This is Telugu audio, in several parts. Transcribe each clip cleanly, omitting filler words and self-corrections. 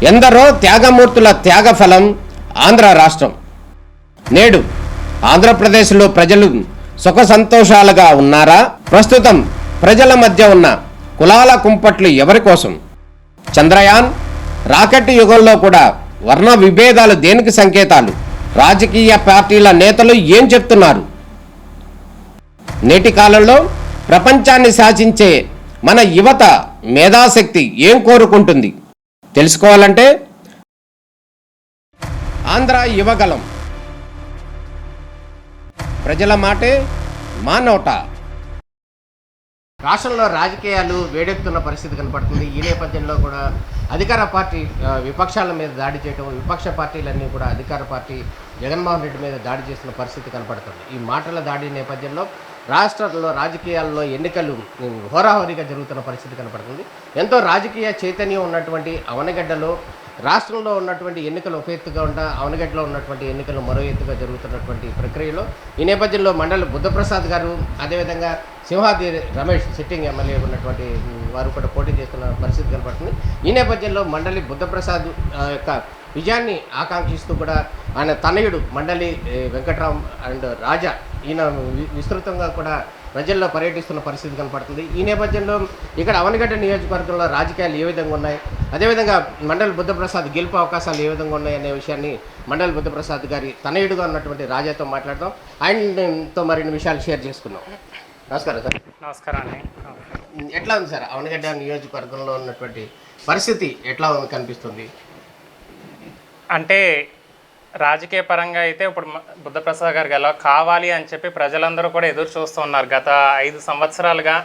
ఎందరో త్యాగమూర్తుల త్యాగఫలం ఆంధ్ర రాష్ట్రం. నేడు ఆంధ్రప్రదేశ్లో ప్రజలు సుఖ సంతోషాలుగా ఉన్నారా? ప్రస్తుతం ప్రజల మధ్య ఉన్న కులాల కుంపట్లు ఎవరి కోసం? చంద్రయాన్ రాకెట్ యుగంలో కూడా వర్ణ విభేదాలు దేనికి సంకేతాలు? రాజకీయ పార్టీల నేతలు ఏం చెప్తున్నారు? నేటి కాలంలో ప్రపంచాన్ని శాసించే మన యువత మేధాశక్తి ఏం కోరుకుంటుంది? తెలుసుకోవాలంటే ఆంధ్ర యువగలం. ప్రజల మాటే మా నోట. రాష్ట్రంలో రాజకీయాలు వేడెక్కుతున్న పరిస్థితి కనపడుతుంది. ఈ నేపథ్యంలో కూడా అధికార పార్టీ విపక్షాల మీద దాడి చేయడం, విపక్ష పార్టీలన్నీ కూడా అధికార పార్టీ జగన్మోహన్ రెడ్డి మీద దాడి చేస్తున్న పరిస్థితి కనపడుతుంది. ఈ మాటల దాడి నేపథ్యంలో రాష్ట్రంలో రాజకీయాల్లో ఎన్నికలు హోరాహోరీగా జరుగుతున్న పరిస్థితి కనపడుతుంది. ఎంతో రాజకీయ చైతన్యం ఉన్నటువంటి అవనగడ్డలో రాష్ట్రంలో ఉన్నటువంటి ఎన్నికలు ఒక ఎత్తుగా ఉంటా, అవనగడ్డలో ఉన్నటువంటి ఎన్నికలు మరో ఎత్తుగా జరుగుతున్నటువంటి ప్రక్రియలో ఈ నేపథ్యంలో మండలి బుద్ధప్రసాద్ గారు, అదేవిధంగా సింహాద్రి రమేష్ సిట్టింగ్ ఎమ్మెల్యే ఉన్నటువంటి వారు కూడా పోటీ చేస్తున్న పరిస్థితి కనపడుతుంది. ఈ నేపథ్యంలో మండలి బుద్ధప్రసాద్ యొక్క విజయాన్ని ఆకాంక్షిస్తూ కూడా ఆయన తనయుడు మండలి వెంకట్రామ్ అండ్ రాజా ఈయన విస్తృతంగా కూడా ప్రజల్లో పర్యటిస్తున్న పరిస్థితి కనపడుతుంది. ఈ నేపథ్యంలో ఇక్కడ అవనగడ్డ నియోజకవర్గంలో రాజకీయాలు ఏ విధంగా ఉన్నాయి, అదేవిధంగా మండలి బుద్ధప్రసాద్ గెలుపు అవకాశాలు ఏ విధంగా ఉన్నాయి అనే విషయాన్ని మండలి బుద్ధప్రసాద్ గారి తనయుడుగా ఉన్నటువంటి రాజాతో మాట్లాడదాం. ఆయనతో మరిన్ని విషయాలు షేర్ చేసుకున్నాం. నమస్కారం సార్. నమస్కారం అండి. ఎట్లా ఉంది సార్ అవనగడ్డ నియోజకవర్గంలో ఉన్నటువంటి పరిస్థితి ఎట్లా కనిపిస్తుంది? అంటే రాజకీయ పరంగా అయితే ఇప్పుడు బుద్ధప్రసాద్ గారికి ఎలా కావాలి అని చెప్పి ప్రజలందరూ కూడా ఎదురు చూస్తూ ఉన్నారు. గత 5 సంవత్సరాలుగా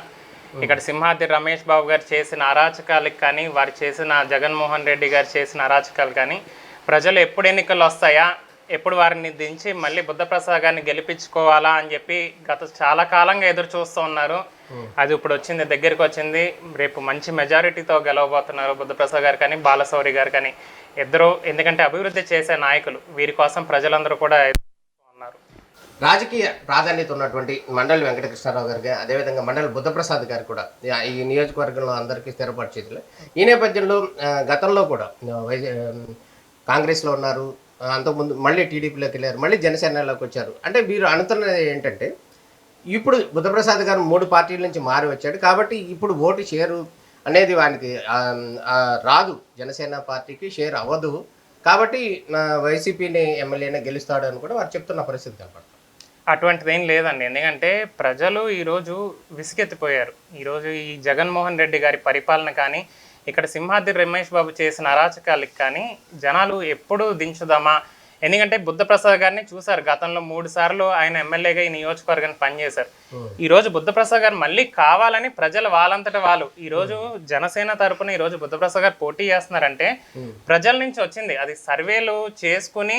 ఇక్కడ సింహాద్రి రమేష్ బాబు గారు చేసిన అరాచకాలకు కానీ, వారు చేసిన జగన్మోహన్ రెడ్డి గారు చేసిన అరాచకాలు కానీ ప్రజలు ఎప్పుడు ఎన్నికలు వస్తాయా, ఎప్పుడు వారిని దించి మళ్ళీ బుద్ధప్రసాద్ గారిని గెలిపించుకోవాలా అని చెప్పి గత చాలా కాలంగా ఎదురు చూస్తూ ఉన్నారు. అది ఇప్పుడు వచ్చింది, దగ్గరికి వచ్చింది. రేపు మంచి మెజారిటీతో గెలవబోతున్నారు బుద్ధప్రసాద్ గారు కానీ, బాలశౌరి గారు కానీ ఇద్దరు. ఎందుకంటే అభివృద్ధి చేసే నాయకులు, వీరి కోసం ప్రజలందరూ కూడా ఉన్నారు. రాజకీయ ప్రాధాన్యత ఉన్నటువంటి మండలి వెంకటకృష్ణారావు గారికి, అదేవిధంగా మండలి బుద్ధప్రసాద్ గారు కూడా ఈ నియోజకవర్గంలో అందరికీ స్థిరపరిచేతులే. ఈ నేపథ్యంలో గతంలో కూడా కాంగ్రెస్లో ఉన్నారు, అంతకుముందు మళ్ళీ టీడీపీలోకి వెళ్ళారు, మళ్ళీ జనసేనలోకి వచ్చారు. అంటే వీరు అనుతున్నది ఏంటంటే ఇప్పుడు బుద్ధప్రసాద్ గారు 3 పార్టీల నుంచి మారి వచ్చాడు కాబట్టి ఇప్పుడు ఓటు షేరు అనేది వానికి రాదు, జనసేన పార్టీకి షేర్ అవ్వదు కాబట్టి వైసీపీని ఎమ్మెల్యేనే గెలుస్తాడు అని కూడా వారు చెప్తున్న పరిస్థితి కనపడుతుంది. అటువంటిది ఏం లేదండి. ఎందుకంటే ప్రజలు ఈరోజు విసిగెత్తిపోయారు. ఈరోజు ఈ జగన్మోహన్ రెడ్డి గారి పరిపాలన కానీ, ఇక్కడ సింహాద్రి రమేష్ బాబు చేసిన అరాచకాలకు కానీ జనాలు ఎప్పుడు దించుదామా? ఎందుకంటే బుద్ధప్రసాద్ గారిని చూశారు, గతంలో 3 సార్లు ఆయన ఎమ్మెల్యేగా ఈ నియోజకవర్గాన్ని పనిచేశారు. ఈరోజు బుద్ధప్రసాద్ గారు మళ్ళీ కావాలని ప్రజలు వాళ్ళంతటా వాళ్ళు ఈరోజు జనసేన తరపున ఈరోజు బుద్ధప్రసాద్ గారు పోటీ చేస్తున్నారంటే ప్రజల నుంచి వచ్చింది. అది సర్వేలు చేసుకుని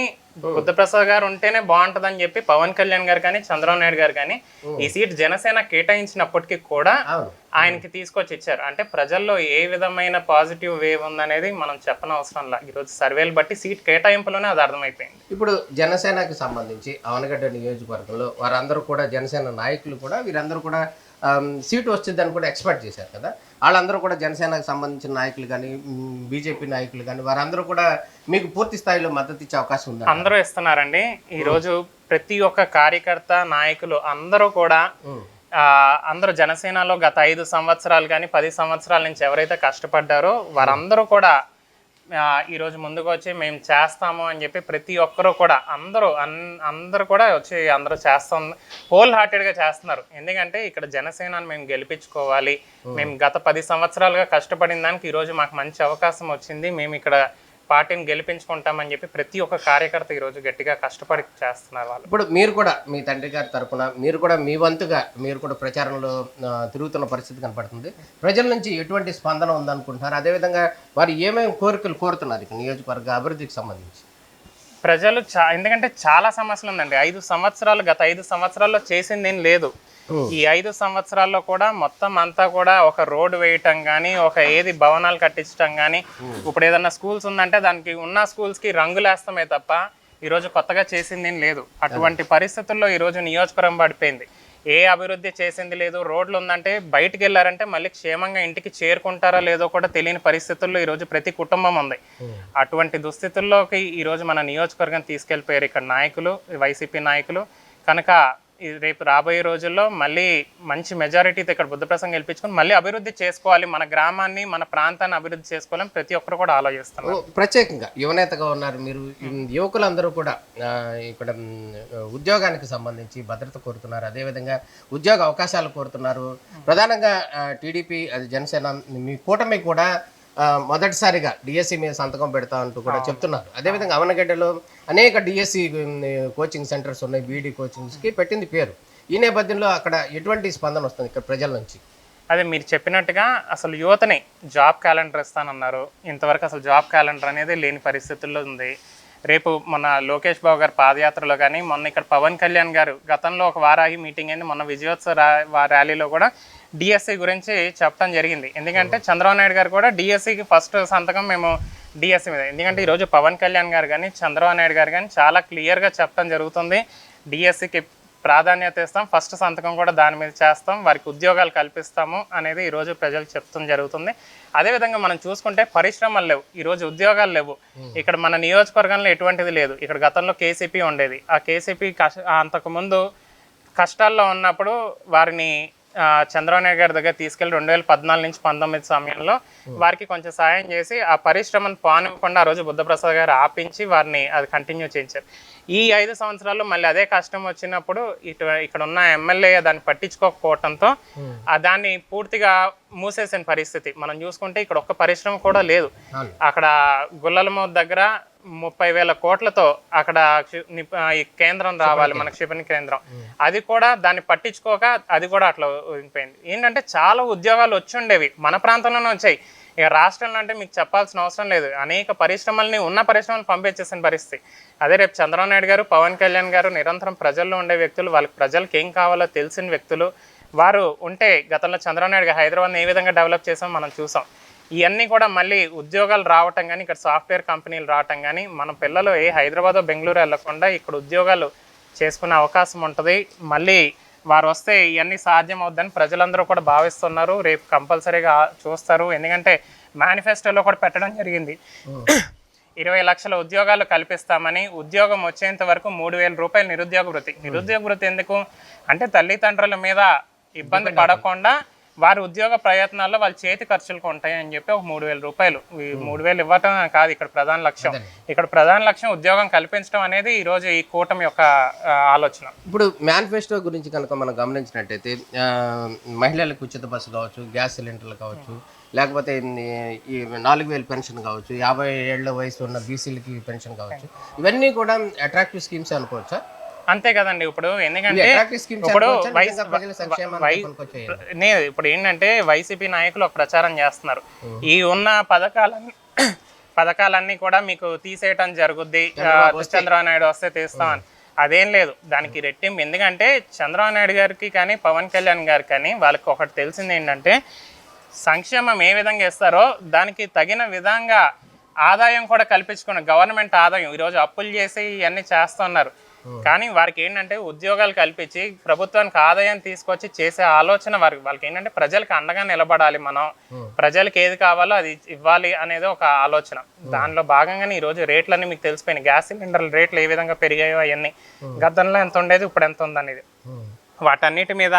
బుద్ధప్రసాద్ గారు ఉంటేనే బాగుంటుందని చెప్పి పవన్ కళ్యాణ్ గారు కానీ, చంద్రబాబు నాయుడు గారు కానీ ఈ సీట్ జనసేన కేటాయించినప్పటికీ కూడా ఆయనకి తీసుకొచ్చి ఇచ్చారు. అంటే ప్రజల్లో ఏ విధమైన పాజిటివ్ వేవ్ ఉందనేది మనం చెప్పనవసరం లేదు. ఈరోజు సర్వేలు బట్టి సీట్ కేటాయింపులోనే అది అర్థమైపోయింది. ఇప్పుడు జనసేనకి సంబంధించి అవనగడ్డ నియోజకవర్గంలో వారందరూ కూడా జనసేన నాయకులు కూడా వీరందరూ కూడా సీటు వచ్చిందని కూడా ఎక్స్పెక్ట్ చేశారు కదా. వాళ్ళందరూ కూడా జనసేనకు సంబంధించిన నాయకులు కానీ, బీజేపీ నాయకులు కానీ వారందరూ కూడా మీకు పూర్తి స్థాయిలో మద్దతు ఇచ్చే అవకాశం ఉంది. అందరూ ఇస్తున్నారండి. ఈరోజు ప్రతి ఒక్క కార్యకర్త, నాయకులు అందరూ కూడా అందరూ జనసేనలో గత 5 సంవత్సరాలు కానీ 10 సంవత్సరాల నుంచి ఎవరైతే కష్టపడ్డారో వారందరూ కూడా ఈరోజు ముందుకు వచ్చి మేము చేస్తాము అని చెప్పి ప్రతి ఒక్కరూ కూడా అందరూ కూడా వచ్చి అందరూ చేస్తాం, హోల్ హార్టెడ్గా చేస్తున్నారు. ఎందుకంటే ఇక్కడ జనసేనని మేము గెలిపించుకోవాలి, మేము గత 10 సంవత్సరాలుగా కష్టపడిన దానికి ఈరోజు మాకు మంచి అవకాశం వచ్చింది, మేము ఇక్కడ పార్టీని గెలిపించుకుంటామని చెప్పి ప్రతి ఒక్క కార్యకర్త ఈరోజు గట్టిగా కష్టపడి చేస్తున్నారు వాళ్ళు. ఇప్పుడు మీరు కూడా మీ తండ్రి గారి తరఫున మీరు కూడా మీ వంతుగా మీరు కూడా ప్రచారంలో తిరుగుతున్న పరిస్థితి కనపడుతుంది. ప్రజల నుంచి ఎటువంటి స్పందన ఉందనుకుంటున్నారు? అదేవిధంగా వారు ఏమేమి కోరికలు కోరుతున్నారు ఇక నియోజకవర్గ అభివృద్ధికి సంబంధించి? ప్రజలు ఎందుకంటే చాలా సమస్యలు ఉందండి. గత 5 సంవత్సరాల్లో చేసింది ఏం లేదు. ఈ 5 సంవత్సరాల్లో కూడా మొత్తం అంతా కూడా ఒక రోడ్డు వేయటం కానీ, ఒక ఏది భవనాలు కట్టించడం కానీ, ఇప్పుడు ఏదన్నా స్కూల్స్ ఉందంటే దానికి ఉన్న స్కూల్స్కి రంగులేస్తామే తప్ప ఈరోజు కొత్తగా చేసింది ఏం లేదు. అటువంటి పరిస్థితుల్లో ఈరోజు నియోజకవర్గం పడిపోయింది. ఏ అభివృద్ధి చేసింది లేదు. రోడ్లు ఉందంటే బయటికి వెళ్ళారంటే మళ్ళీ క్షేమంగా ఇంటికి చేరుకుంటారో లేదో కూడా తెలియని పరిస్థితుల్లో ఈరోజు ప్రతి కుటుంబం ఉంది. అటువంటి దుస్థితుల్లోకి ఈరోజు మన నియోజకవర్గం తీసుకెళ్ళిపోయారు ఇక్కడ నాయకులు, వైసీపీ నాయకులు. కనుక రేపు రాబోయే రోజుల్లో మళ్ళీ మంచి మెజారిటీతో ఇక్కడ బుద్ధప్రసంగం గెలిపించుకొని మళ్ళీ అభివృద్ధి చేసుకోవాలి, మన గ్రామాన్ని మన ప్రాంతాన్ని అభివృద్ధి చేసుకోవాలని ప్రతి ఒక్కరు కూడా ఆలోచిస్తున్నారు. ప్రత్యేకంగా యువనేతగా ఉన్నారు మీరు, యువకులందరూ కూడా ఇక్కడ ఉద్యోగానికి సంబంధించి భద్రత కోరుతున్నారు, అదేవిధంగా ఉద్యోగ అవకాశాలు కోరుతున్నారు. ప్రధానంగా టీడీపీ, అది జనసేన, మీ కూటమి కూడా మొదటిసారిగా డిఎస్సి మీద సంతకం పెడతా అంటూ కూడా చెప్తున్నారు. అదేవిధంగా అవనగడ్డలో అనేక డిఎస్సి కోచింగ్ సెంటర్స్ ఉన్నాయి, బీఈడి కోచింగ్స్కి పెట్టింది పేరు. ఈ నేపథ్యంలో అక్కడ ఎటువంటి స్పందన వస్తుంది ఇక్కడ ప్రజల నుంచి? అదే మీరు చెప్పినట్టుగా అసలు యువతని జాబ్ క్యాలెండర్ ఇస్తానన్నారు. ఇంతవరకు అసలు జాబ్ క్యాలెండర్ అనేది లేని పరిస్థితుల్లో ఉంది. రేపు మన లోకేష్ బాబు గారు పాదయాత్రలో కానీ, మొన్న ఇక్కడ పవన్ కళ్యాణ్ గారు గతంలో ఒక వారాహి మీటింగ్ అయింది, మొన్న విజయోత్సవ ర్యాలీలో కూడా డిఎస్సి గురించి చెప్పడం జరిగింది. ఎందుకంటే చంద్రబాబు నాయుడు గారు కూడా డిఎస్సికి ఫస్ట్ సంతకం మేము డిఎస్సి మీద, ఎందుకంటే ఈరోజు పవన్ కళ్యాణ్ గారు కానీ చంద్రబాబు నాయుడు గారు కానీ చాలా క్లియర్గా చెప్పడం జరుగుతుంది. డిఎస్సికి ప్రాధాన్యత ఇస్తాం, ఫస్ట్ సంతకం కూడా దాని మీద చేస్తాం, వారికి ఉద్యోగాలు కల్పిస్తాము అనేది ఈరోజు ప్రజలు చెప్తాం జరుగుతుంది. అదేవిధంగా మనం చూసుకుంటే పరిశ్రమలు లేవు, ఈరోజు ఉద్యోగాలు లేవు. ఇక్కడ మన నియోజకవర్గంలో ఎటువంటిది లేదు. ఇక్కడ గతంలో కేసీపీ ఉండేది. ఆ కేసీపీ అంతకుముందు కష్టాల్లో ఉన్నప్పుడు వారిని చంద్రబాబు నాయుడు గారి దగ్గర తీసుకెళ్లి 2014 నుంచి 19 సమయంలో వారికి కొంచెం సాయం చేసి ఆ పరిశ్రమను పానివ్వకుండా ఆ రోజు బుద్ధప్రసాద్ గారు ఆపించి వారిని అది కంటిన్యూ చేయించారు. ఈ 5 సంవత్సరాల్లో మళ్ళీ అదే కష్టం వచ్చినప్పుడు ఇక్కడ ఉన్న ఎమ్మెల్యే దాన్ని పట్టించుకోకపోవడంతో దాన్ని పూర్తిగా మూసేసిన పరిస్థితి మనం చూసుకుంటే ఇక్కడ ఒక్క పరిశ్రమ కూడా లేదు. అక్కడ గుల్లలమూరు దగ్గర 30,000 కోట్లతో అక్కడ ఈ కేంద్రం రావాలి, మన క్షిపణి కేంద్రం, అది కూడా దాన్ని పట్టించుకోక అది కూడా అట్లా ఉండిపోయింది. ఏంటంటే చాలా ఉద్యోగాలు వచ్చి ఉండేవి, మన ప్రాంతంలోనే వచ్చాయి. ఇక రాష్ట్రంలో అంటే మీకు చెప్పాల్సిన అవసరం లేదు, అనేక పరిశ్రమల్ని ఉన్న పరిశ్రమలు పంపించేసిన పరిస్థితి. అదే రేపు చంద్రబాబు నాయుడు గారు, పవన్ కళ్యాణ్ గారు నిరంతరం ప్రజల్లో ఉండే వ్యక్తులు, వాళ్ళకి ప్రజలకు ఏం కావాలో తెలిసిన వ్యక్తులు వారు ఉంటే, గతంలో చంద్రబాబు నాయుడు గారు హైదరాబాద్ని ఏ విధంగా డెవలప్ చేసామో మనం చూసాం. ఇవన్నీ కూడా మళ్ళీ ఉద్యోగాలు రావటం కానీ, ఇక్కడ సాఫ్ట్వేర్ కంపెనీలు రావటం కానీ, మన పిల్లలు ఏ హైదరాబాదో బెంగళూరు వెళ్ళకుండా ఇక్కడ ఉద్యోగాలు చేసుకునే అవకాశం ఉంటుంది. మళ్ళీ వారు వస్తే ఇవన్నీ సాధ్యం అవుద్దని ప్రజలందరూ కూడా భావిస్తున్నారు. రేపు కంపల్సరీగా చూస్తారు. ఎందుకంటే మేనిఫెస్టోలో కూడా పెట్టడం జరిగింది, 20 లక్షల ఉద్యోగాలు కల్పిస్తామని. ఉద్యోగం వచ్చేంత వరకు 3,000 రూపాయలు నిరుద్యోగ వృత్తి. నిరుద్యోగ వృత్తి ఎందుకు అంటే తల్లిదండ్రుల మీద ఇబ్బంది పడకుండా వారి ఉద్యోగ ప్రయత్నాల్లో వాళ్ళ చేతి ఖర్చులకు ఉంటాయని చెప్పి ఒక 3,000 రూపాయలు, 3,000 ఇవ్వటం కాదు ఇక్కడ ప్రధాన లక్ష్యం. ఇక్కడ ప్రధాన లక్ష్యం ఉద్యోగం కల్పించడం అనేది ఈరోజు ఈ కూటమి యొక్క ఆలోచన. ఇప్పుడు మేనిఫెస్టో గురించి కనుక మనం గమనించినట్టయితే మహిళలకు ఉచిత బస్సు కావచ్చు, గ్యాస్ సిలిండర్లు కావచ్చు, లేకపోతే ఈ 4,000 పెన్షన్ కావచ్చు, 50 ఏళ్ల వయసు ఉన్న బీసీలకి పెన్షన్ కావచ్చు, ఇవన్నీ కూడా అట్రాక్టివ్ స్కీమ్స్ అనుకోవచ్చా? అంతే కదండి. ఇప్పుడు ఎందుకంటే ఇప్పుడు ఏంటంటే వైసీపీ నాయకులు ఒక ప్రచారం చేస్తున్నారు, ఈ ఉన్న పథకాలన్నీ కూడా మీకు తీసేయటం జరుగుద్ది, చంద్రబాబు నాయుడు వస్తే తీస్తామని. అదేం లేదు, దానికి రెట్టింపు. ఎందుకంటే చంద్రబాబు నాయుడు గారికి కానీ పవన్ కళ్యాణ్ గారికి కానీ వాళ్ళకి ఒకటి తెలిసింది ఏంటంటే, సంక్షేమం ఏ విధంగా ఇస్తారో దానికి తగిన విధంగా ఆదాయం కూడా కల్పించుకున్న గవర్నమెంట్ ఆదాయం. ఈరోజు అప్పులు చేసి ఇవన్నీ చేస్తున్నారు, కానీ వారికి ఏంటంటే ఉద్యోగాలు కల్పించి ప్రభుత్వానికి ఆదాయం తీసుకొచ్చి చేసే ఆలోచన వాళ్ళకి ఏంటంటే ప్రజలకు అండగా నిలబడాలి, మనం ప్రజలకు ఏది కావాలో అది ఇవ్వాలి అనేది ఒక ఆలోచన. దానిలో భాగంగానే ఈరోజు రేట్లన్నీ మీకు తెలిసిపోయినాయి. గ్యాస్ సిలిండర్ల రేట్లు ఏ విధంగా పెరిగాయో అవన్నీ, గతంలో ఎంత ఉండేది ఇప్పుడు ఎంత ఉందనేది, వాటన్నిటి మీద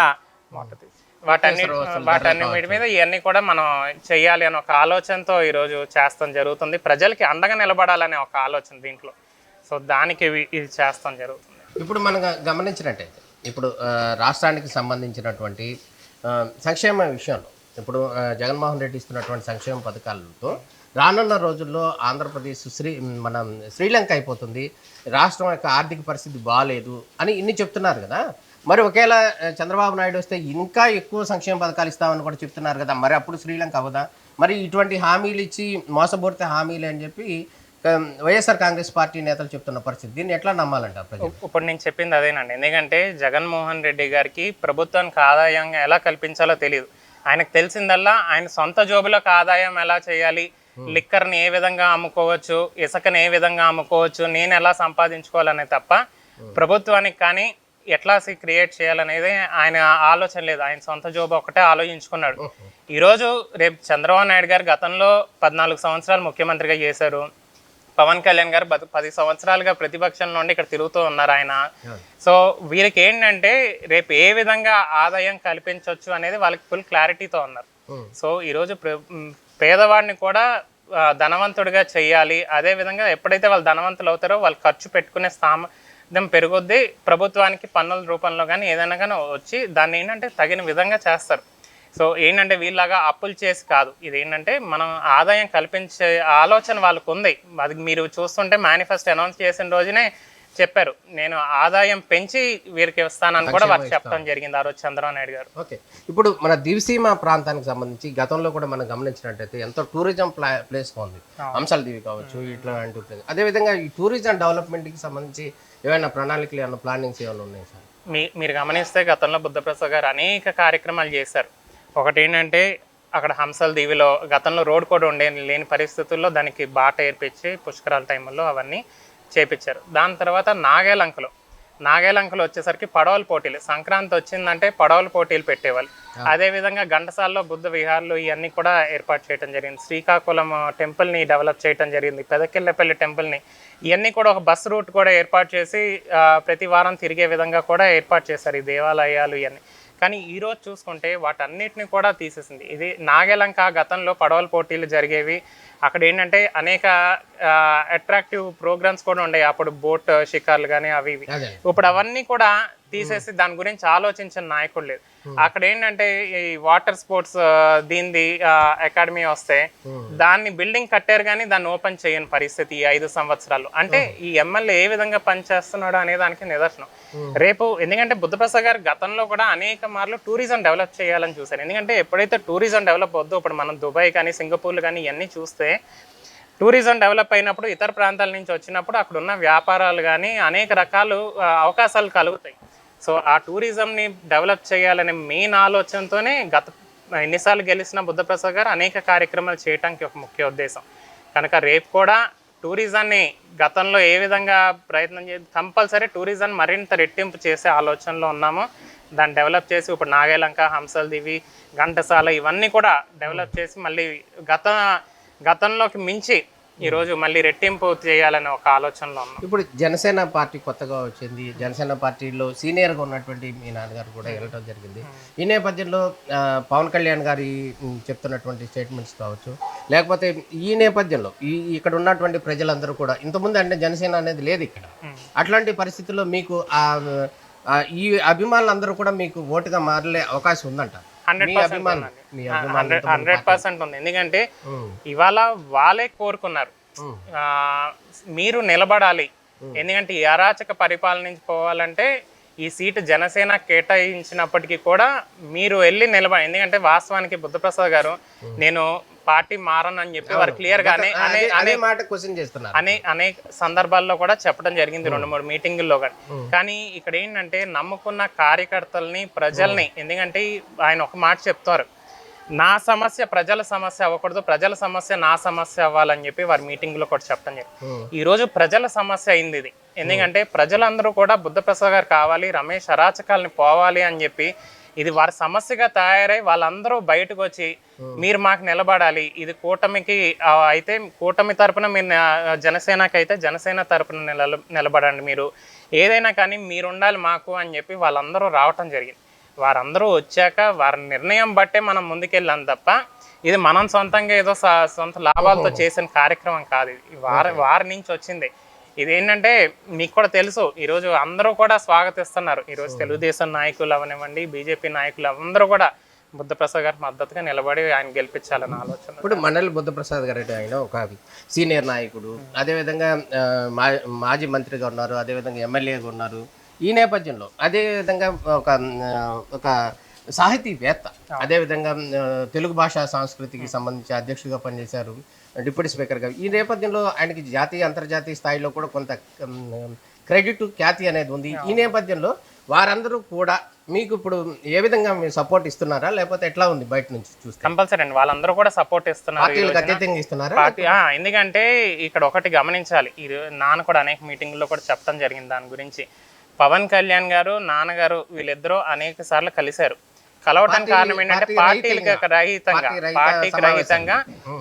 ఇవన్నీ కూడా మనం చెయ్యాలి అని ఒక ఆలోచనతో ఈరోజు చేస్తాం జరుగుతుంది. ప్రజలకి అండగా నిలబడాలనే ఒక ఆలోచన దీంట్లో. సో దానికి ఇది చేస్తాం జరుగుతుంది. ఇప్పుడు మనం గమనించినట్టయితే ఇప్పుడు రాష్ట్రానికి సంబంధించినటువంటి సంక్షేమ విషయంలో ఇప్పుడు జగన్మోహన్ రెడ్డి ఇస్తున్నటువంటి సంక్షేమ పథకాలతో రానున్న రోజుల్లో ఆంధ్రప్రదేశ్ మన శ్రీలంక అయిపోతుంది, రాష్ట్రం యొక్క ఆర్థిక పరిస్థితి బాగాలేదు అని ఇన్ని చెప్తున్నారు కదా. మరి ఒకేలా చంద్రబాబు నాయుడు వస్తే ఇంకా ఎక్కువ సంక్షేమ పథకాలు ఇస్తామని కూడా చెప్తున్నారు కదా, మరి అప్పుడు శ్రీలంక అవదా? మరి ఇటువంటి హామీలు ఇచ్చి మోసపూరిత హామీలు అని చెప్పి వైఎస్ఆర్ కాంగ్రెస్ పార్టీ నేతలు చెప్తున్న పరిస్థితి, దీన్ని ఎట్లా నమ్మాలంటారు ప్రజలు? ఇప్పుడు నేను చెప్పింది అదేనండి. ఎందుకంటే జగన్మోహన్ రెడ్డి గారికి ప్రభుత్వానికి ఆదాయంగా ఎలా కల్పించాలో తెలియదు. ఆయనకు తెలిసిందల్లా ఆయన సొంత జోబులకు ఆదాయం ఎలా చేయాలి, లిక్కర్ని ఏ విధంగా అమ్ముకోవచ్చు, ఇసుకని ఏ విధంగా అమ్ముకోవచ్చు, నేను ఎలా సంపాదించుకోవాలనే తప్ప ప్రభుత్వానికి కానీ ఎట్లా క్రియేట్ చేయాలనేది ఆయన ఆలోచన లేదు. ఆయన సొంత జోబు ఒకటే ఆలోచించుకున్నాడు. ఈరోజు రేపు చంద్రబాబు నాయుడు గారు గతంలో 14 సంవత్సరాలు ముఖ్యమంత్రిగా చేశారు. పవన్ కళ్యాణ్ గారు 10 సంవత్సరాలుగా ప్రతిపక్షం నుండి ఇక్కడ తిరుగుతూ ఉన్నారు ఆయన. సో వీరికి ఏంటంటే రేపు ఏ విధంగా ఆదాయం కల్పించవచ్చు అనేది వాళ్ళకి ఫుల్ క్లారిటీతో ఉన్నారు. సో ఈరోజు పేదవాడిని కూడా ధనవంతుడిగా చెయ్యాలి. అదేవిధంగా ఎప్పుడైతే వాళ్ళు ధనవంతులు అవుతారో వాళ్ళు ఖర్చు పెట్టుకునే సామర్థ్యం పెరుగుద్ది. ప్రభుత్వానికి పన్నుల రూపంలో కానీ ఏదైనా కానీ వచ్చి దాన్ని ఏంటంటే తగిన విధంగా చేస్తారు. సో ఏంటంటే వీళ్ళలాగా అప్పులు చేసి కాదు, ఇది ఏంటంటే మనం ఆదాయం కల్పించే ఆలోచన వాళ్ళకు ఉంది. అది మీరు చూస్తుంటే మేనిఫెస్టో అనౌన్స్ చేసిన రోజునే చెప్పారు, నేను ఆదాయం పెంచి వీరికి ఇస్తానని కూడా వారికి చెప్పడం జరిగింది ఆ రోజు చంద్రబాబు నాయుడు గారు. ఓకే, ఇప్పుడు మన దివిసీమ ప్రాంతానికి సంబంధించి గతంలో కూడా మనం గమనించినట్టయితే ఎంతో టూరిజం ప్లేస్గా ఉంది. అంశాల దీవి కావచ్చు, ఇట్లాంటి ప్లేస్. అదేవిధంగా ఈ టూరిజం డెవలప్మెంట్కి సంబంధించి ఏమైనా ప్రణాళికలు ఏమైనా ప్లానింగ్స్ ఏమైనా ఉన్నాయి సార్? మీరు గమనిస్తే గతంలో బుద్ధప్రసాద్ గారు అనేక కార్యక్రమాలు చేశారు. ఒకటి ఏంటంటే అక్కడ హంసల దీవిలో గతంలో రోడ్ కూడా లేని పరిస్థితుల్లో దానికి బాట ఏర్పించి పుష్కరాల టైంలో అవన్నీ చేపించారు. దాని తర్వాత నాగేలంకలో వచ్చేసరికి పడవల పోటీలు, సంక్రాంతి వచ్చిందంటే పడవల పోటీలు పెట్టేవాళ్ళు. అదేవిధంగా ఘంటసాలలో బుద్ధ విహార్లు ఇవన్నీ కూడా ఏర్పాటు చేయడం జరిగింది. శ్రీకాకుళం టెంపుల్ని డెవలప్ చేయడం జరిగింది. పెదకిళ్ళపల్లి టెంపుల్ని, ఇవన్నీ కూడా ఒక బస్ రూట్ కూడా ఏర్పాటు చేసి ప్రతి వారం తిరిగే విధంగా కూడా ఏర్పాటు చేశారు ఈ దేవాలయాలు ఇవన్నీ. కానీ ఈరోజు చూసుకుంటే వాటన్నిటిని కూడా తీసేసింది. ఇది నాగేలంక గతంలో పడవల పోటీలు జరిగేవి. అక్కడ ఏంటంటే అనేక అట్రాక్టివ్ ప్రోగ్రామ్స్ కూడా ఉండేవి అప్పుడు, బోట్ షికార్లు కానీ అవి ఇవి. ఇప్పుడు అవన్నీ కూడా తీసేసి దాని గురించి ఆలోచించిన నాయకుడు లేదు. అక్కడ ఏంటంటే ఈ వాటర్ స్పోర్ట్స్ దీనిది అకాడమీ వస్తే దాన్ని బిల్డింగ్ కట్టారు కానీ దాన్ని ఓపెన్ చేయని పరిస్థితి ఈ 5 సంవత్సరాలు. అంటే ఈ ఎమ్మెల్యే ఏ విధంగా పనిచేస్తున్నాడు అనే దానికి నిదర్శనం. రేపు ఎందుకంటే బుద్ధప్రసాద్ గారు గతంలో కూడా అనేక మార్లు టూరిజం డెవలప్ చేయాలని చూశారు. ఎందుకంటే ఎప్పుడైతే టూరిజం డెవలప్ అవుద్దో, ఇప్పుడు మనం దుబాయ్ కానీ సింగపూర్లు కానీ ఇవన్నీ చూస్తే టూరిజం డెవలప్ అయినప్పుడు ఇతర ప్రాంతాల నుంచి వచ్చినప్పుడు అక్కడ ఉన్న వ్యాపారాలు కానీ అనేక రకాలు అవకాశాలు కలుగుతాయి. సో ఆ టూరిజంని డెవలప్ చేయాలనే మెయిన్ ఆలోచనతోనే ఎన్నిసార్లు గెలిచిన బుద్ధప్రసాద్ గారు అనేక కార్యక్రమాలు చేయడానికి ఒక ముఖ్య ఉద్దేశం. కనుక రేపు కూడా టూరిజాన్ని గతంలో ఏ విధంగా ప్రయత్నం చేసి కంపల్సరీ టూరిజం మరింత రెట్టింపు చేసే ఆలోచనలో ఉన్నాము. దాన్ని డెవలప్ చేసి ఇప్పుడు నాగేలంక, హంసల దివి, ఘంటసాల ఇవన్నీ కూడా డెవలప్ చేసి మళ్ళీ గతంలోకి మించి ఈరోజు మళ్ళీ రెట్టింపు చేయాలనే ఒక ఆలోచనలో ఉన్నాం. ఇప్పుడు జనసేన పార్టీ కొత్తగా వచ్చింది. జనసేన పార్టీలో సీనియర్గా ఉన్నటువంటి మీ నాన్నగారు కూడా వెళ్ళడం జరిగింది. ఈ నేపథ్యంలో పవన్ కళ్యాణ్ గారి చెప్తున్నటువంటి స్టేట్మెంట్స్ కావచ్చు, లేకపోతే ఈ నేపథ్యంలో ఇక్కడ ఉన్నటువంటి ప్రజలందరూ కూడా ఇంతకుముందు అంటే జనసేన అనేది లేదు ఇక్కడ. అట్లాంటి పరిస్థితుల్లో మీకు ఈ అభిమానులందరూ కూడా మీకు ఓటుగా మారలే అవకాశం ఉందంట? 100% ఉంది. ఎందుకంటే ఇవాళ వాళ్ళే కోరుకున్నారు మీరు నిలబడాలి. ఎందుకంటే ఈ అరాచక పరిపాలన నుంచి పోవాలంటే ఈ సీటు జనసేన కేటాయించినప్పటికీ కూడా మీరు వెళ్ళి నిలబడి, ఎందుకంటే వాస్తవానికి బుద్ధప్రసాద్ గారు నేను పార్టీ మారని చెప్పి వారు క్లియర్ గా అనేక సందర్భాల్లో కూడా చెప్పడం జరిగింది 2-3 మీటింగుల్లో కూడా. కానీ ఇక్కడ ఏంటంటే నమ్ముకున్న కార్యకర్తల్ని, ప్రజల్ని, ఎందుకంటే ఆయన ఒక మాట చెప్తారు, నా సమస్య ప్రజల సమస్య అవ్వకూడదు, ప్రజల సమస్య నా సమస్య అవ్వాలని చెప్పి వారి మీటింగ్లో కూడా చెప్పడం జరిగింది. ఈ రోజు ప్రజల సమస్య అయింది ఇది. ఎందుకంటే ప్రజలందరూ కూడా బుద్ధప్రసాద్ గారు కావాలి, రమేష్ అరాచకాలని పోవాలి అని చెప్పి ఇది వారి సమస్యగా తయారై వాళ్ళందరూ బయటకు వచ్చి మీరు మాకు నిలబడాలి, ఇది కూటమికి అయితే కూటమి తరపున మీరు జనసేనకి అయితే జనసేన తరపున నిలబడండి, మీరు ఏదైనా కానీ మీరు ఉండాలి మాకు అని చెప్పి వాళ్ళందరూ రావటం జరిగింది. వారందరూ వచ్చాక వారి నిర్ణయం బట్టే మనం ముందుకెళ్ళాం తప్ప ఇది మనం సొంతంగా ఏదో సొంత లాభాలతో చేసిన కార్యక్రమం కాదు. ఇది వారి నుంచి వచ్చింది. ఇదేంటంటే మీకు కూడా తెలుసు, ఈరోజు అందరూ కూడా స్వాగతిస్తున్నారు. ఈరోజు తెలుగుదేశం నాయకులు అవనివ్వండి, బీజేపీ నాయకులు అందరూ కూడా బుద్ధప్రసాద్ గారి మద్దతుగా నిలబడి ఆయన గెలిపించాలన్న ఆలోచన. ఇప్పుడు మండలి బుద్ధప్రసాద్ గారు అంటే ఆయన ఒక సీనియర్ నాయకుడు, అదేవిధంగా మాజీ మంత్రిగా ఉన్నారు, అదేవిధంగా ఎమ్మెల్యేగా ఉన్నారు. ఈ నేపథ్యంలో అదేవిధంగా ఒక సాహితీవేత్త, అదేవిధంగా తెలుగు భాషా సంస్కృతికి సంబంధించి అధ్యక్షుడిగా పనిచేశారు, డిప్యూటీ స్పీకర్గా. ఈ నేపథ్యంలో ఆయనకి జాతీయ అంతర్జాతీయ స్థాయిలో కూడా కొంత క్రెడిట్, ఖ్యాతి అనేది ఉంది. ఈ నేపథ్యంలో వారందరూ కూడా మీకు ఇప్పుడు ఏ విధంగా మీరు సపోర్ట్ ఇస్తున్నారా, లేకపోతే ఎట్లా ఉంది బయట నుంచి చూస్తే? కంపల్సరీ అండి, వాళ్ళందరూ కూడా సపోర్ట్ ఇస్తున్నారు, అత్యధికంగా ఇస్తున్నారు. ఎందుకంటే ఇక్కడ ఒకటి గమనించాలి, నాన్న కూడా అనేక మీటింగ్లో కూడా చెప్పడం జరిగింది దాని గురించి. పవన్ కళ్యాణ్ గారు నాన్నగారు వీళ్ళిద్దరూ అనేక సార్లు కలిశారు. కలవటానికి కారణం ఏంటంటే పార్టీకి రహితంగా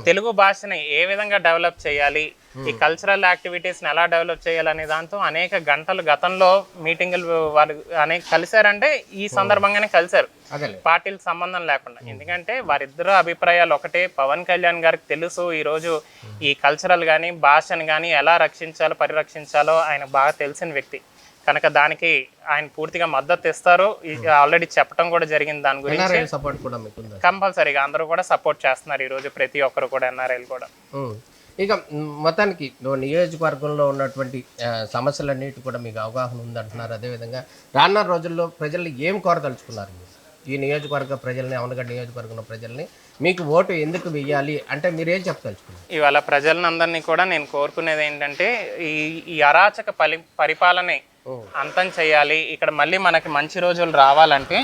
తెలుగు భాషని ఏ విధంగా డెవలప్ చేయాలి, ఈ కల్చరల్ యాక్టివిటీస్ని ఎలా డెవలప్ చేయాలనే దాంతో అనేక గంటలు గతంలో మీటింగులు వారు అనేక కలిశారంటే ఈ సందర్భంగానే కలిశారు, పార్టీలకు సంబంధం లేకుండా. ఎందుకంటే వారిద్దరు అభిప్రాయాలు ఒకటే. పవన్ కళ్యాణ్ గారికి తెలుసు ఈరోజు ఈ కల్చరల్ కానీ భాషను కానీ ఎలా రక్షించాలో పరిరక్షించాలో ఆయన బాగా తెలిసిన వ్యక్తి కనుక దానికి ఆయన పూర్తిగా మద్దతు ఇస్తారు. ఆల్రెడీ చెప్పడం కూడా జరిగింది దాని గురించి. సపోర్ట్ కూడా కంపల్సరీగా అందరూ కూడా సపోర్ట్ చేస్తున్నారు ఈ రోజు, ప్రతి ఒక్కరు కూడా, ఎన్ఆర్ఐలు కూడా. ఇక మొత్తానికి నియోజకవర్గంలో ఉన్నటువంటి సమస్యలన్నిటి కూడా మీకు అవగాహన ఉందంటున్నారు. అదేవిధంగా రానున్న రోజుల్లో ప్రజల్ని ఏం కోరదలుచుకున్నారు మీరు? ఈ నియోజకవర్గ ప్రజల్ని, అవనగడ్డ నియోజకవర్గంలో ప్రజల్ని మీకు ఓటు ఎందుకు వెయ్యాలి అంటే మీరేం చెప్పదలుచుకున్నారు? ఇవాళ ప్రజలందరినీ కూడా నేను కోరుకునేది ఏంటంటే ఈ అరాచక పరిపాలన అంతం చేయాలి. ఇక్కడ మళ్ళీ మనకి మంచి రోజులు రావాలంటే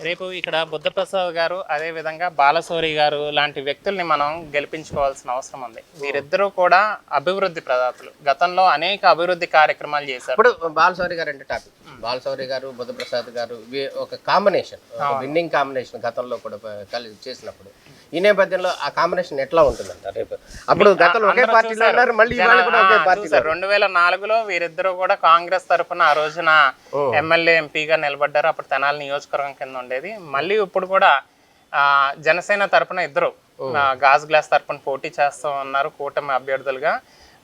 రేపు ఇక్కడ బుద్ధప్రసాద్ గారు అదే విధంగా బాలశౌరి గారు లాంటి వ్యక్తుల్ని మనం గెలిపించుకోవాల్సిన అవసరం ఉంది. వీరిద్దరూ కూడా అభివృద్ధి ప్రదాతలు, గతంలో అనేక అభివృద్ధి కార్యక్రమాలు చేశారు. ఇప్పుడు బాలశౌరి గారు అంటే టాపిక్, బాలశౌరి గారు బుద్ధప్రసాద్ గారు ఒక కాంబినేషన్, విన్నింగ్ కాంబినేషన్ గతంలో కూడా కలిసి చేసినప్పుడు ఈ నేపథ్యంలో ఆ కాంబినేషన్ ఎట్లా ఉంటుందంట రేపు? అప్పుడు గతంలో ఒకే పార్టీలో ఉన్నారు, మళ్ళీ ఇవాళ కూడా ఒకే పార్టీ. 2004లో వీరిద్దరూ కూడా కాంగ్రెస్ తరఫున ఆ రోజున ఎమ్మెల్యే ఎంపీగా నిలబడ్డారు. అప్పుడు తెనాలి నియోజకవర్గం కింద ఉండేది. మళ్ళీ ఇప్పుడు కూడా జనసేన తరఫున ఇద్దరు గాజు గ్లాస్ తరఫున పోటీ చేస్తూ ఉన్నారు కూటమి అభ్యర్థులుగా.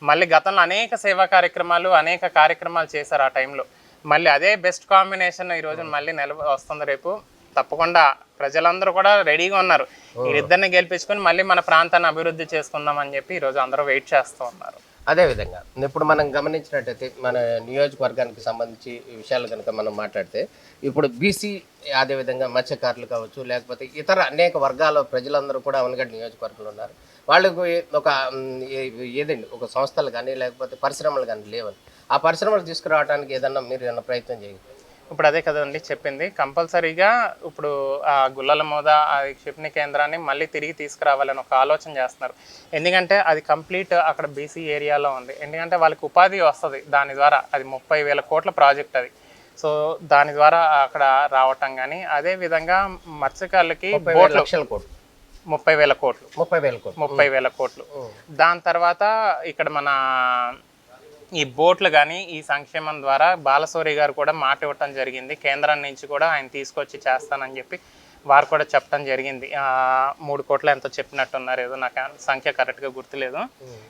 మళ్ళీ గతంలో అనేక సేవా కార్యక్రమాలు అనేక కార్యక్రమాలు చేశారు ఆ టైంలో. మళ్ళీ అదే బెస్ట్ కాంబినేషన్ ఈ రోజు మళ్ళీ వస్తుంది రేపు. తప్పకుండా ప్రజలందరూ కూడా రెడీగా ఉన్నారు. వీరిద్దరిని గెలిపించుకొని మళ్ళీ మన ప్రాంతాన్ని అభివృద్ధి చేసుకుందాం అని చెప్పి ఈరోజు అందరూ వెయిట్ చేస్తూ ఉన్నారు. అదేవిధంగా ఇప్పుడు మనం గమనించినట్టయితే మన నియోజకవర్గానికి సంబంధించి ఈ విషయాలు కనుక మనం మాట్లాడితే ఇప్పుడు బీసీ, అదేవిధంగా మత్స్యకారులు కావచ్చు, లేకపోతే ఇతర అనేక వర్గాల ప్రజలందరూ కూడా అవనగడ్డ నియోజకవర్గంలో ఉన్నారు. వాళ్ళకు ఏదండి ఒక సంస్థలు కానీ లేకపోతే పరిశ్రమలు కానీ లేవని, ఆ పరిశ్రమలు తీసుకురావడానికి ఏదన్నా మీరు ఏమన్నా ప్రయత్నం చేయాలి? ఇప్పుడు అదే కదండి చెప్పింది. కంపల్సరీగా ఇప్పుడు ఆ గుల్లల మోద ఆ క్షిపణి కేంద్రాన్ని మళ్ళీ తిరిగి తీసుకురావాలని ఒక ఆలోచన చేస్తున్నారు. ఎందుకంటే అది కంప్లీట్ అక్కడ బీసీ ఏరియాలో ఉంది. ఎందుకంటే వాళ్ళకి ఉపాధి వస్తుంది దాని ద్వారా. అది 30,000 కోట్ల ప్రాజెక్ట్ అది. సో దాని ద్వారా అక్కడ రావటం కానీ, అదే విధంగా మత్స్యకారులకి 30,000 కోట్లు. దాని తర్వాత ఇక్కడ మన ఈ బోట్లు కానీ ఈ సంక్షేమం ద్వారా బాలశౌరి గారు కూడా మాట ఇవ్వటం జరిగింది. కేంద్రం నుంచి కూడా ఆయన తీసుకొచ్చి చేస్తానని చెప్పి వారు కూడా చెప్పడం జరిగింది. 3 కోట్ల ఎంతో చెప్పినట్టున్నారు, ఏదో నాకు సంఖ్య కరెక్ట్గా గుర్తులేదు.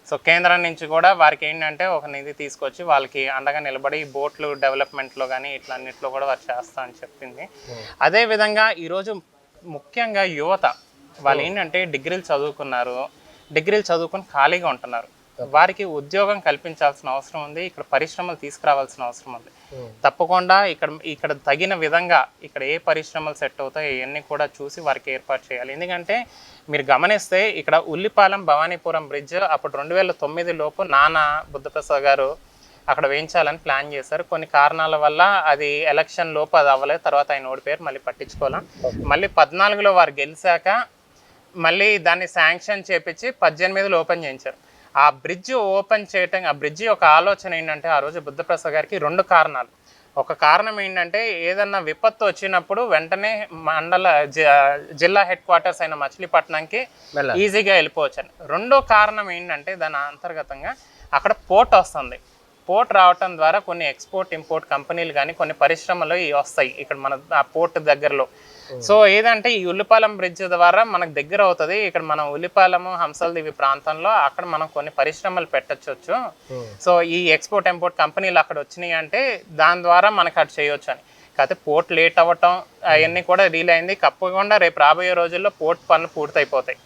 సో కేంద్రం నుంచి కూడా వారికి ఏంటంటే ఒక నిధి తీసుకొచ్చి వాళ్ళకి అండగా నిలబడి ఈ బోట్లు డెవలప్మెంట్లో కానీ ఇట్లన్నింటిలో కూడా వారు చేస్తా అని చెప్పింది. అదేవిధంగా ఈరోజు ముఖ్యంగా యువత వాళ్ళు ఏంటంటే డిగ్రీలు చదువుకొని ఖాళీగా ఉంటున్నారు. వారికి ఉద్యోగం కల్పించాల్సిన అవసరం ఉంది. ఇక్కడ పరిశ్రమలు తీసుకురావాల్సిన అవసరం ఉంది. తప్పకుండా ఇక్కడ తగిన విధంగా ఇక్కడ ఏ పరిశ్రమలు సెట్ అవుతాయో ఇవన్నీ కూడా చూసి వారికి ఏర్పాటు చేయాలి. ఎందుకంటే మీరు గమనిస్తే ఇక్కడ ఉల్లిపాలెం భవానీపురం బ్రిడ్జ్ అప్పుడు 2009 లోపు నాన్న బుద్ధప్రసాద్ గారు అక్కడ వేయించాలని ప్లాన్ చేశారు. కొన్ని కారణాల వల్ల అది ఎలక్షన్ లోపు అది అవ్వలేదు. తర్వాత ఆయన ఓడిపోయారు, మళ్ళీ పట్టించుకోవాలి. మళ్ళీ 14లో వారు గెలిచాక మళ్ళీ దాన్ని శాంక్షన్ చేపించి 18లో ఓపెన్ చేయించారు. ఆ బ్రిడ్జ్ ఓపెన్ చేయటం, ఆ బ్రిడ్జి యొక్క ఆలోచన ఏంటంటే ఆ రోజు బుద్ధప్రసాద్ గారికి 2 కారణాలు. ఒక కారణం ఏంటంటే ఏదన్నా విపత్తు వచ్చినప్పుడు వెంటనే జిల్లా హెడ్ క్వార్టర్స్ అయిన మచిలీపట్నంకి ఈజీగా వెళ్ళిపోవచ్చని. 2వ కారణం ఏంటంటే దాని అంతర్గతంగా అక్కడ పోర్ట్ వస్తుంది. పోర్ట్ రావటం ద్వారా కొన్ని ఎక్స్పోర్ట్ ఇంపోర్ట్ కంపెనీలు కానీ కొన్ని పరిశ్రమలు వస్తాయి ఇక్కడ మన ఆ పోర్ట్ దగ్గరలో. సో ఏదంటే ఈ ఉల్లిపాలెం బ్రిడ్జ్ ద్వారా మనకు దగ్గర అవుతుంది. ఇక్కడ మనం ఉల్లిపాలెము హంసలదివి ప్రాంతంలో అక్కడ మనం కొన్ని పరిశ్రమలు పెట్టచ్చు. సో ఈ ఎక్స్పోర్ట్ ఇంపోర్ట్ కంపెనీలు అక్కడ వచ్చినాయి అంటే దాని ద్వారా మనకు అటు చేయొచ్చు అని. కాకపోతే పోర్ట్ లేట్ అవ్వటం అవన్నీ కూడా రీల్ అయింది. తప్పకుండా రేపు రాబోయే రోజుల్లో పోర్ట్ పనులు పూర్తయిపోతాయి.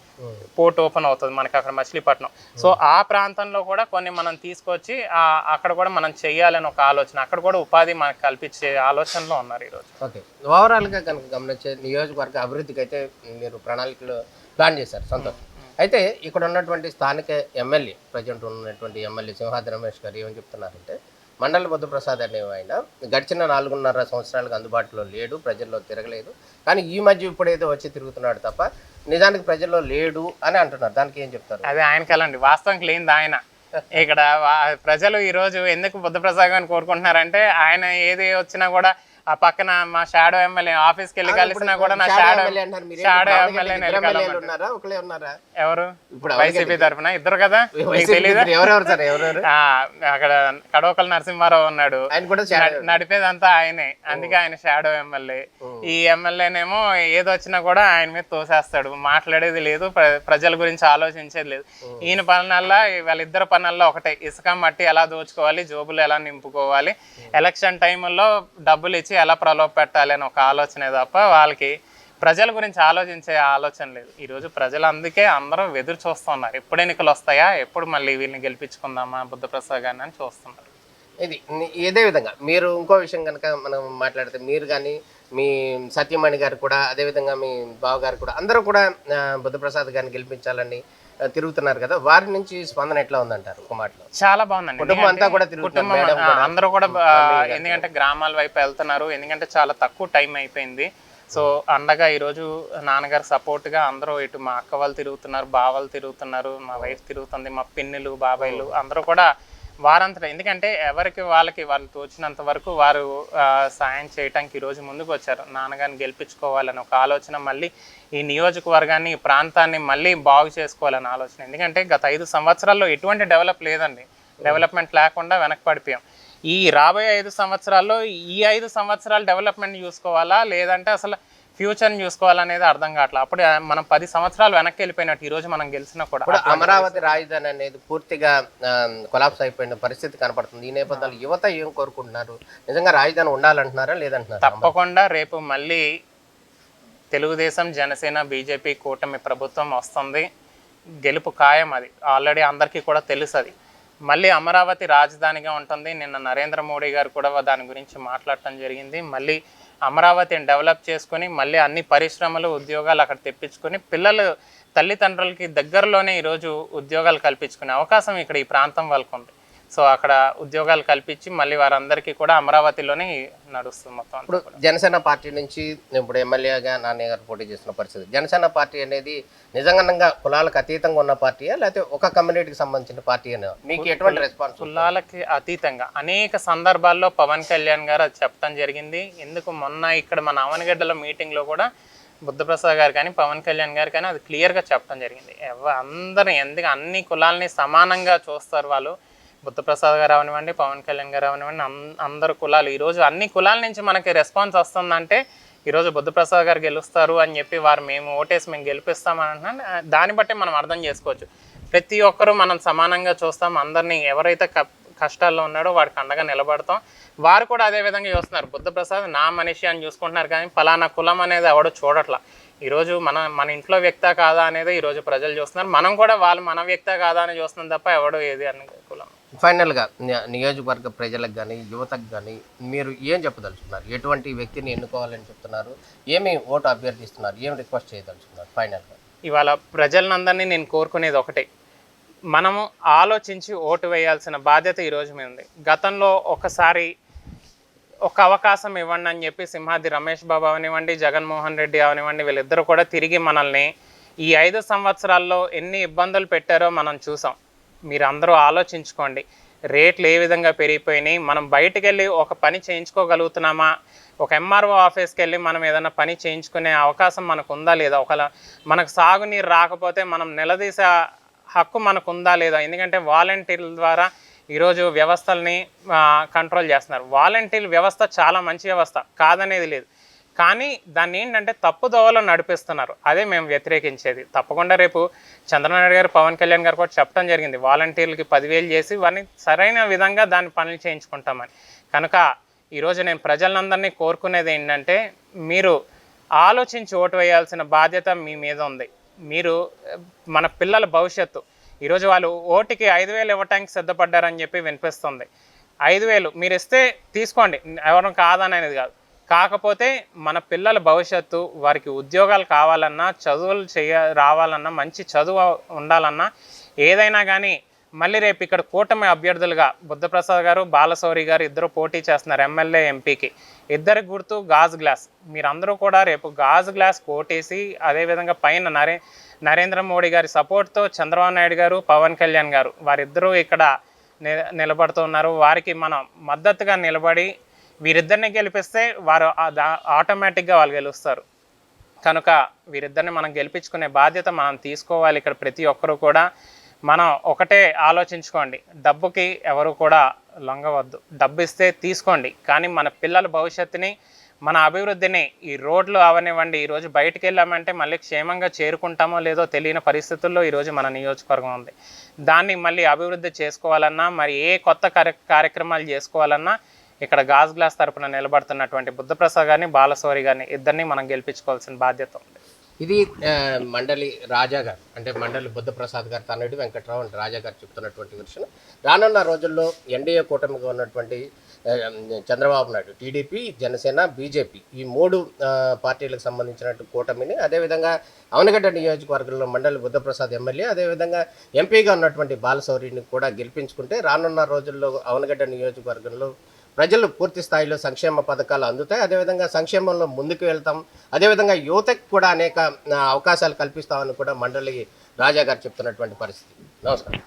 పోర్ట్ ఓపెన్ అవుతుంది మనకి అక్కడ మచిలీపట్నం. సో ఆ ప్రాంతంలో కూడా కొన్ని మనం తీసుకొచ్చి అక్కడ కూడా మనం చెయ్యాలని ఒక ఆలోచన, అక్కడ కూడా ఉపాధి మనకు కల్పించే ఆలోచనలో ఉన్నారు ఈరోజు. ఓకే, ఓవరాల్గా కనుక గమనించే నియోజకవర్గ అభివృద్ధికి అయితే మీరు ప్రణాళికలు ప్లాన్ చేశారు, సంతోషం. అయితే ఇక్కడ ఉన్నటువంటి స్థానిక ఎమ్మెల్యే, ప్రజెంట్ ఉన్నటువంటి ఎమ్మెల్యే సింహాద్రి రమేష్ గారు ఏమని చెప్తున్నారంటే మండలి బుద్ధప్రసాద్ అనే ఆయన గడిచిన 4.5 సంవత్సరాలకు అందుబాటులో లేడు, ప్రజల్లో తిరగలేదు. కానీ ఈ మధ్య ఇప్పుడేదో వచ్చి తిరుగుతున్నాడు తప్ప నిజానికి ప్రజల్లో లేడు అని అంటున్నారు. దానికి ఏం చెప్తారు? అదే ఆయన కలండి, వాస్తవానికి లేనిది ఆయన. ఇక్కడ ప్రజలు ఈరోజు ఎందుకు బుద్ధప్రసాద్ గారిని కోరుకుంటున్నారంటే ఆయన ఏది వచ్చినా కూడా ఆ పక్కన మా షాడో ఎమ్మెల్యే ఆఫీస్కి వెళ్ళి కలిసినా కూడా నా షాడో ఎమ్మెల్యే ఎవరు వైసీపీ తరఫున ఇద్దరు కదా తెలీదు. అక్కడ కడవకల నరసింహారావు ఉన్నాడు, నడిపేదంతా ఆయనే, అందుకే ఆయన షాడో ఎమ్మెల్యే. ఈ ఎమ్మెల్యేనేమో ఏది వచ్చినా కూడా ఆయన మీద తోసేస్తాడు, మాట్లాడేది లేదు, ప్రజల గురించి ఆలోచించేది లేదు. ఈయన పనులల్లా వాళ్ళిద్దరు పనుల్లో ఒకటే, ఇసుక మట్టి ఎలా దోచుకోవాలి, జోబులు ఎలా నింపుకోవాలి, ఎలక్షన్ టైంలో డబ్బులు ఇచ్చి ఎలా ప్రలోభ పెట్టాలి అని ఒక ఆలోచనే తప్ప వాళ్ళకి ప్రజల గురించి ఆలోచించే ఆలోచన లేదు. ఈరోజు ప్రజలు అందుకే అందరూ ఎదురు చూస్తున్నారు, ఎప్పుడు ఎన్నికలు వస్తాయా, ఎప్పుడు మళ్ళీ వీళ్ళని గెలిపించుకుందామా బుద్ధప్రసాద్ గారిని అని చూస్తున్నారు. ఇది ఇదే విధంగా మీరు ఇంకో విషయం కనుక మనం మాట్లాడితే, మీరు కానీ మీ సత్యమణి గారు కూడా, అదేవిధంగా మీ బావగారు కూడా, అందరూ కూడా బుద్ధప్రసాద్ గారిని గెలిపించాలని తిరుగుతున్నారు కదా, వారి నుంచి స్పందన ఎట్లా ఉందంటారు? ఒక మాటలో చాలా బాగుందండి. కుటుంబం అంతా కూడా తిరుగుతున్నారు, అందరూ కూడా ఎందుకంటే గ్రామాల వైపు వెళ్తున్నారు, ఎందుకంటే చాలా తక్కువ టైం అయిపోయింది. సో అండగా ఈరోజు నాన్నగారు సపోర్ట్గా అందరూ ఇటు మా అక్క వాళ్ళు తిరుగుతున్నారు, బావలు తిరుగుతున్నారు, మా వైఫ్ తిరుగుతుంది, మా పిన్నులు బాబాయిలు అందరూ కూడా వారంతటా, ఎందుకంటే ఎవరికి వాళ్ళకి వాళ్ళు తోచినంత వరకు వారు సాయం చేయటానికి ఈరోజు ముందుకు వచ్చారు. నాన్నగారిని గెలిపించుకోవాలని ఒక ఆలోచన, మళ్ళీ ఈ నియోజకవర్గాన్ని ఈ ప్రాంతాన్ని మళ్ళీ బాగు చేసుకోవాలని ఆలోచన. ఎందుకంటే గత 5 సంవత్సరాల్లో ఎటువంటి డెవలప్మెంట్ లేకుండా వెనక్కి పడిపోయాం. ఈ రాబోయే 5 సంవత్సరాల్లో ఈ 5 సంవత్సరాలు డెవలప్మెంట్ చూసుకోవాలా లేదంటే అసలు ఫ్యూచర్ని చూసుకోవాలనేది అర్థం కావట్లేదు. అప్పుడు మనం 10 సంవత్సరాలు వెనక్కి వెళ్ళిపోయినట్టు ఈరోజు మనం గెలిచినా కూడా అమరావతి రాజధాని అనేది పూర్తిగా కొలాప్స్ అయిపోయిన పరిస్థితి కనపడుతుంది. ఈ నేపథ్యంలో యువత ఏం కోరుకుంటున్నారు? నిజంగా రాజధాని ఉండాలంటున్నారా లేదంటున్నారా? తప్పకుండా రేపు మళ్ళీ తెలుగుదేశం, జనసేన, బీజేపీ కూటమి ప్రభుత్వం వస్తుంది, గెలుపు ఖాయం. అది ఆల్రెడీ అందరికీ కూడా తెలుసు. అది మళ్ళీ అమరావతి రాజధానిగా ఉంటుంది. నిన్న నరేంద్ర మోడీ గారు కూడా దాని గురించి మాట్లాడటం జరిగింది. మళ్ళీ అమరావతిని డెవలప్ చేసుకొని మళ్ళీ అన్ని పరిశ్రమలు, ఉద్యోగాలు అక్కడ తెప్పించుకొని పిల్లలు తల్లిదండ్రులకి దగ్గరలోనే ఈరోజు ఉద్యోగాలు కల్పించుకునే అవకాశం ఇక్కడ ఈ ప్రాంతం వాళ్ళకు ఉంది. సో అక్కడ ఉద్యోగాలు కల్పించి మళ్ళీ వారందరికీ కూడా అమరావతిలోనే నడుస్తుంది మొత్తం. ఇప్పుడు జనసేన పార్టీ నుంచి ఇప్పుడు ఎమ్మెల్యేగా నాన్నయ్య గారు పోటీ చేస్తున్న పరిస్థితి, జనసేన పార్టీ అనేది నిజంగా కులాలకు అతీతంగా ఉన్న పార్టీయా లేకపోతే ఒక కమ్యూనిటీకి సంబంధించిన పార్టీ అని మీకు ఎటువంటి రెస్పాన్స్? కులాలకి అతీతంగా అనేక సందర్భాల్లో పవన్ కళ్యాణ్ గారు అది చెప్పడం జరిగింది. ఎందుకు మొన్న ఇక్కడ మన అవనగడ్డలో మీటింగ్లో కూడా బుద్ధప్రసాద్ గారు కానీ పవన్ కళ్యాణ్ గారు కానీ అది క్లియర్గా చెప్పడం జరిగింది. అందరూ ఎందుకు అన్ని కులాలని సమానంగా చూస్తారు వాళ్ళు. బుద్ధప్రసాద్ గారు అవనివ్వండి, పవన్ కళ్యాణ్ గారు అవనివ్వండి, అందరు కులాలు ఈరోజు అన్ని కులాల నుంచి మనకి రెస్పాన్స్ వస్తుందంటే ఈరోజు బుద్ధప్రసాద్ గారు గెలుస్తారు అని చెప్పి వారు మేము ఓటేసి మేము గెలిపిస్తామని అంటున్నాను. దాన్ని బట్టి మనం అర్థం చేసుకోవచ్చు. ప్రతి ఒక్కరూ మనం సమానంగా చూస్తాం, అందరినీ ఎవరైతే కష్టాల్లో ఉన్నాడో వాడికి అండగా నిలబడతాం. వారు కూడా అదే విధంగా చూస్తున్నారు. బుద్ధప్రసాద్ నా మనిషి అని చూసుకుంటున్నారు, కానీ ఫలానా కులం అనేది ఎవడో చూడట్లా. ఈరోజు మన ఇంట్లో వ్యక్తా కాదా అనేది ఈరోజు ప్రజలు చూస్తున్నారు. మనం కూడా వాళ్ళు మన వ్యక్తా కాదా అని చూస్తున్నాం తప్ప ఎవడో ఏది అని కులం. ఫైనల్గా నియోజకవర్గ ప్రజలకు కానీ యువతకు కానీ మీరు ఏం చెప్పదలుచుకున్నారు? ఎటువంటి వ్యక్తిని ఎన్నుకోవాలని చెప్తున్నారు? ఏమి ఓటు అభ్యర్థిస్తున్నారు? ఏం రిక్వెస్ట్ చేయదలుచుకున్నారు ఫైనల్గా? ఇవాళ ప్రజలందరినీ నేను కోరుకునేది ఒకటే, మనము ఆలోచించి ఓటు వేయాల్సిన బాధ్యత ఈరోజు మీద ఉంది. గతంలో ఒకసారి ఒక అవకాశం ఇవ్వండి అని చెప్పి సింహాద్రి రమేష్ బాబు అవనివ్వండి, జగన్మోహన్ రెడ్డి అవనివ్వండి, వీళ్ళిద్దరూ కూడా తిరిగి మనల్ని ఈ 5 సంవత్సరాల్లో ఎన్ని ఇబ్బందులు పెట్టారో మనం చూసాం. మీరు అందరూ ఆలోచించుకోండి. రేట్లు ఏ విధంగా పెరిగిపోయినాయి, మనం బయటకు వెళ్ళి ఒక పని చేయించుకోగలుగుతున్నామా, ఒక ఎంఆర్ఓ ఆఫీస్కి వెళ్ళి మనం ఏదైనా పని చేయించుకునే అవకాశం మనకు ఉందా లేదా, ఒకవేళ మనకు సాగునీరు రాకపోతే మనం నిలదీసే హక్కు మనకు ఉందా లేదా. ఎందుకంటే వాలంటీర్ల ద్వారా ఈరోజు వ్యవస్థల్ని కంట్రోల్ చేస్తున్నారు. వాలంటీర్ వ్యవస్థ చాలా మంచి వ్యవస్థ, కాదనేది లేదు, కానీ దాన్ని ఏంటంటే తప్పుదోవలో నడిపిస్తున్నారు. అదే మేము వ్యతిరేకించేది. తప్పకుండా రేపు చంద్రబాబు గారు, పవన్ కళ్యాణ్ గారు కూడా చెప్పడం జరిగింది, వాలంటీర్లకి 10,000 చేసి వారిని సరైన విధంగా దాన్ని పనులు చేయించుకుంటామని. కనుక ఈరోజు నేను ప్రజలందరినీ కోరుకునేది ఏంటంటే, మీరు ఆలోచించి ఓటు వేయాల్సిన బాధ్యత మీ మీద ఉంది. మీరు మన పిల్లల భవిష్యత్తు, ఈరోజు వాళ్ళు ఓటుకి 5,000 ఇవ్వటానికి సిద్ధపడ్డారని చెప్పి వినిపిస్తుంది. 5,000 మీరు ఇస్తే తీసుకోండి, ఎవరు కాదనేది కాదు. కాకపోతే మన పిల్లల భవిష్యత్తు, వారికి ఉద్యోగాలు కావాలన్నా, చదువులు రావాలన్నా, మంచి చదువు ఉండాలన్నా, ఏదైనా కానీ మళ్ళీ రేపు ఇక్కడ కూటమి అభ్యర్థులుగా బుద్ధప్రసాద్ గారు, బాలశౌరి గారు ఇద్దరు పోటీ చేస్తున్నారు ఎమ్మెల్యే, ఎంపీకి. ఇద్దరి గుర్తు గాజు గ్లాస్. మీరందరూ కూడా రేపు గాజు గ్లాస్ కోటేసి, అదేవిధంగా పైన నరేంద్ర మోడీ గారి సపోర్ట్తో చంద్రబాబు నాయుడు గారు, పవన్ కళ్యాణ్ గారు వారిద్దరూ ఇక్కడ నిలబడుతున్నారు. వారికి మనం మద్దతుగా నిలబడి వీరిద్దరిని గెలిపిస్తే వారు ఆటోమేటిక్గా వాళ్ళు గెలుస్తారు. కనుక వీరిద్దరిని మనం గెలిపించుకునే బాధ్యత మనం తీసుకోవాలి. ఇక్కడ ప్రతి ఒక్కరూ కూడా మనం ఒకటే ఆలోచించుకోండి, డబ్బుకి ఎవరు కూడా లొంగవద్దు. డబ్బు ఇస్తే తీసుకోండి, కానీ మన పిల్లల భవిష్యత్తుని, మన అభివృద్ధిని, ఈ రోడ్లు అవనివ్వండి, ఈరోజు బయటికి వెళ్ళామంటే మళ్ళీ క్షేమంగా చేరుకుంటామో లేదో తెలియని పరిస్థితుల్లో ఈరోజు మన నియోజకవర్గం ఉంది. దాన్ని మళ్ళీ అభివృద్ధి చేసుకోవాలన్నా, మరి ఏ కొత్త కార్యక్రమాలు చేసుకోవాలన్నా ఇక్కడ గాజ్ గ్లాస్ తరపున నిలబడుతున్నటువంటి బుద్ధప్రసాద్ గారిని, బాలశౌరి గారిని ఇద్దరిని మనం గెలిపించుకోవాల్సిన బాధ్యత ఉంది. ఇది మండలి రాజా గారు, అంటే మండలి బుద్ధప్రసాద్ గారు తనయుడు వెంకట్రావు అంటే రాజా గారు చెప్తున్నటువంటి విషయం. రానున్న రోజుల్లో ఎన్డీఏ కూటమిగా ఉన్నటువంటి చంద్రబాబు నాయుడు, టీడీపీ, జనసేన, బీజేపీ ఈ 3 పార్టీలకు సంబంధించినట్టు కూటమిని, అదేవిధంగా అవనగడ్డ నియోజకవర్గంలో మండలి బుద్ధప్రసాద్ ఎమ్మెల్యే, అదేవిధంగా ఎంపీగా ఉన్నటువంటి బాలశౌరిని కూడా గెలిపించుకుంటే రానున్న రోజుల్లో అవనగడ్డ నియోజకవర్గంలో ప్రజలు పూర్తి స్థాయిలో సంక్షేమ పథకాలు అందుతాయి. అదేవిధంగా సంక్షేమంలో ముందుకు వెళ్తాం. అదేవిధంగా యువతకు కూడా అనేక అవకాశాలు కల్పిస్తామని కూడా మండలి రాజా గారు చెప్తున్నటువంటి పరిస్థితి. నమస్కారం.